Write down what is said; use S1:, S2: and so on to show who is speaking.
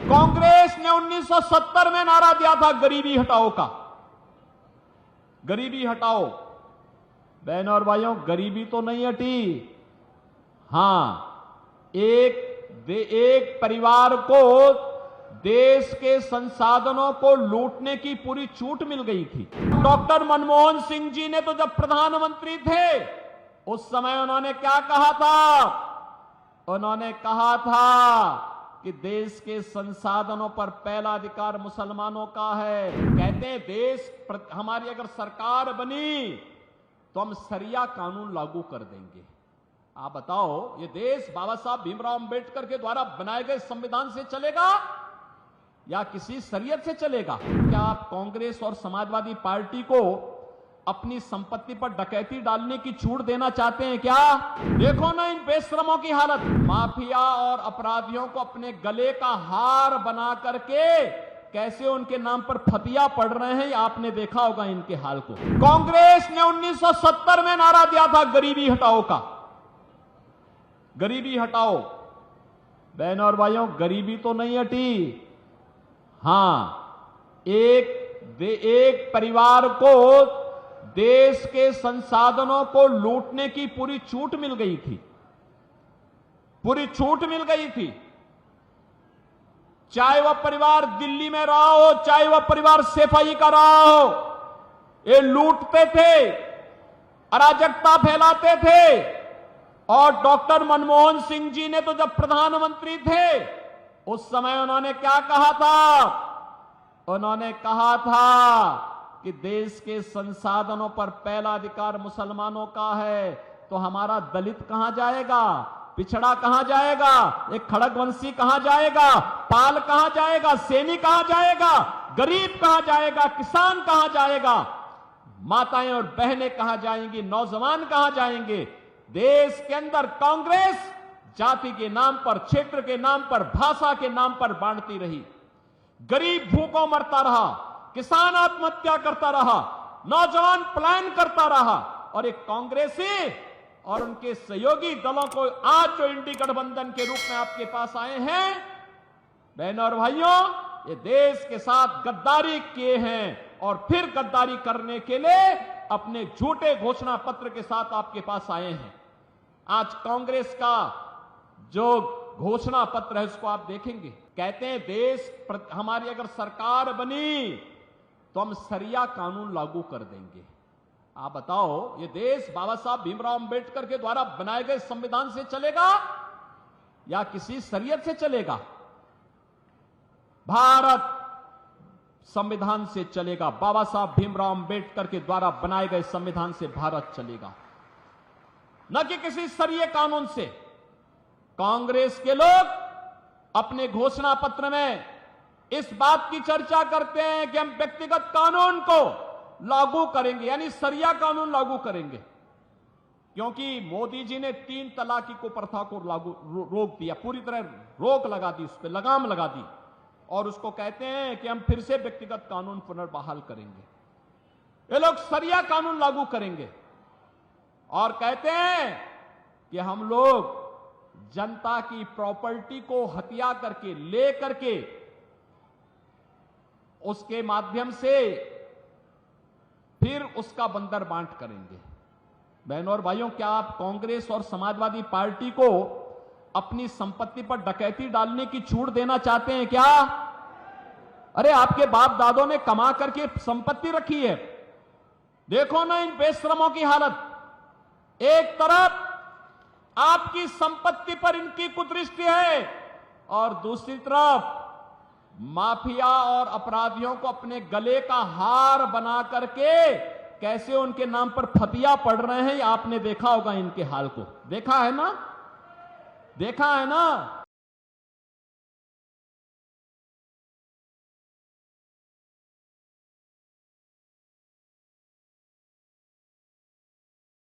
S1: कांग्रेस ने 1970 में नारा दिया था गरीबी हटाओ का। गरीबी हटाओ। बहनों और भाइयों, गरीबी तो नहीं हटी। हां, एक परिवार को देश के संसाधनों को लूटने की पूरी छूट मिल गई थी। डॉक्टर मनमोहन सिंह जी ने तो जब प्रधानमंत्री थे उस समय उन्होंने क्या कहा था? उन्होंने कहा था कि देश के संसाधनों पर पहला अधिकार मुसलमानों का है। कहते हैं देश हमारी अगर सरकार बनी तो हम शरिया कानून लागू कर देंगे। आप बताओ, ये देश बाबा साहब भीमराव अंबेडकर के द्वारा बनाए गए संविधान से चलेगा या किसी शरीयत से चलेगा? क्या आप कांग्रेस और समाजवादी पार्टी को अपनी संपत्ति पर डकैती डालने की छूट देना चाहते हैं क्या? देखो ना इन बेशरमों की हालत। माफिया और अपराधियों को अपने गले का हार बना करके कैसे उनके नाम पर फतिया पड़ रहे हैं, आपने देखा होगा इनके हाल को। कांग्रेस ने 1970 में नारा दिया था गरीबी हटाओ का। गरीबी हटाओ। बहनों और भाइयों, गरीबी तो नहीं हटी। हां, एक परिवार को देश के संसाधनों को लूटने की पूरी छूट मिल गई थी। पूरी छूट मिल गई थी। चाहे वह परिवार दिल्ली में रहा हो, चाहे वह परिवार सफाई का रहा हो, ये लूटते थे, अराजकता फैलाते थे। और डॉक्टर मनमोहन सिंह जी ने तो जब प्रधानमंत्री थे उस समय उन्होंने क्या कहा था? उन्होंने कहा था कि देश के संसाधनों पर पहला अधिकार मुसलमानों का है। तो हमारा दलित कहां जाएगा? पिछड़ा कहां जाएगा? एक खड़गवंशी कहां जाएगा? पाल कहां जाएगा? सैनिक कहां जाएगा? गरीब कहां जाएगा? किसान कहां जाएगा? माताएं और बहनें कहां जाएंगी? नौजवान कहां जाएंगे? देश के अंदर कांग्रेस जाति के नाम पर, क्षेत्र के नाम पर, भाषा के नाम पर बांटती रही। गरीब भूखों मरता रहा, किसान आत्महत्या करता रहा, नौजवान पलायन करता रहा। और एक कांग्रेसी और उनके सहयोगी दलों को आज जो इंडी गठबंधन के रूप में आपके पास आए हैं, बहनों और भाइयों, ये देश के साथ गद्दारी किए हैं और फिर गद्दारी करने के लिए अपने झूठे घोषणा पत्र के साथ आपके पास आए हैं। आज कांग्रेस का जो घोषणा पत्र है उसको आप देखेंगे। कहते हैं देश हमारी अगर सरकार बनी तो हम शरिया कानून लागू कर देंगे। आप बताओ, ये देश बाबा साहब भीमराव अंबेडकर के द्वारा बनाए गए संविधान से चलेगा या किसी शरीयत से चलेगा? भारत संविधान से चलेगा। बाबा साहब भीमराव अंबेडकर के द्वारा बनाए गए संविधान से भारत चलेगा, न कि किसी शरीय कानून से। कांग्रेस के लोग अपने घोषणा पत्र में इस बात की चर्चा करते हैं कि हम व्यक्तिगत कानून को लागू करेंगे, यानी शरिया कानून लागू करेंगे, क्योंकि मोदी जी ने 3 तलाक की प्रथा को रोक दिया, पूरी तरह रोक लगा दी, उस पर लगाम लगा दी। और उसको कहते हैं कि हम फिर से व्यक्तिगत कानून पुनर्बहाल करेंगे। ये लोग शरिया कानून लागू करेंगे और कहते हैं कि हम लोग जनता की प्रॉपर्टी को हत्या करके, ले करके, उसके माध्यम से फिर उसका बंदर बांट करेंगे। बहनों और भाइयों, क्या आप कांग्रेस और समाजवादी पार्टी को अपनी संपत्ति पर डकैती डालने की छूट देना चाहते हैं क्या? अरे आपके बाप दादों ने कमा करके संपत्ति रखी है। देखो ना इन बेशरमों की हालत। एक तरफ आपकी संपत्ति पर इनकी कुदृष्टि है और दूसरी तरफ माफिया और अपराधियों को अपने गले का हार बना करके कैसे उनके नाम पर फतिया पड़ रहे हैं, आपने देखा होगा इनके हाल को। देखा है ना? देखा है ना?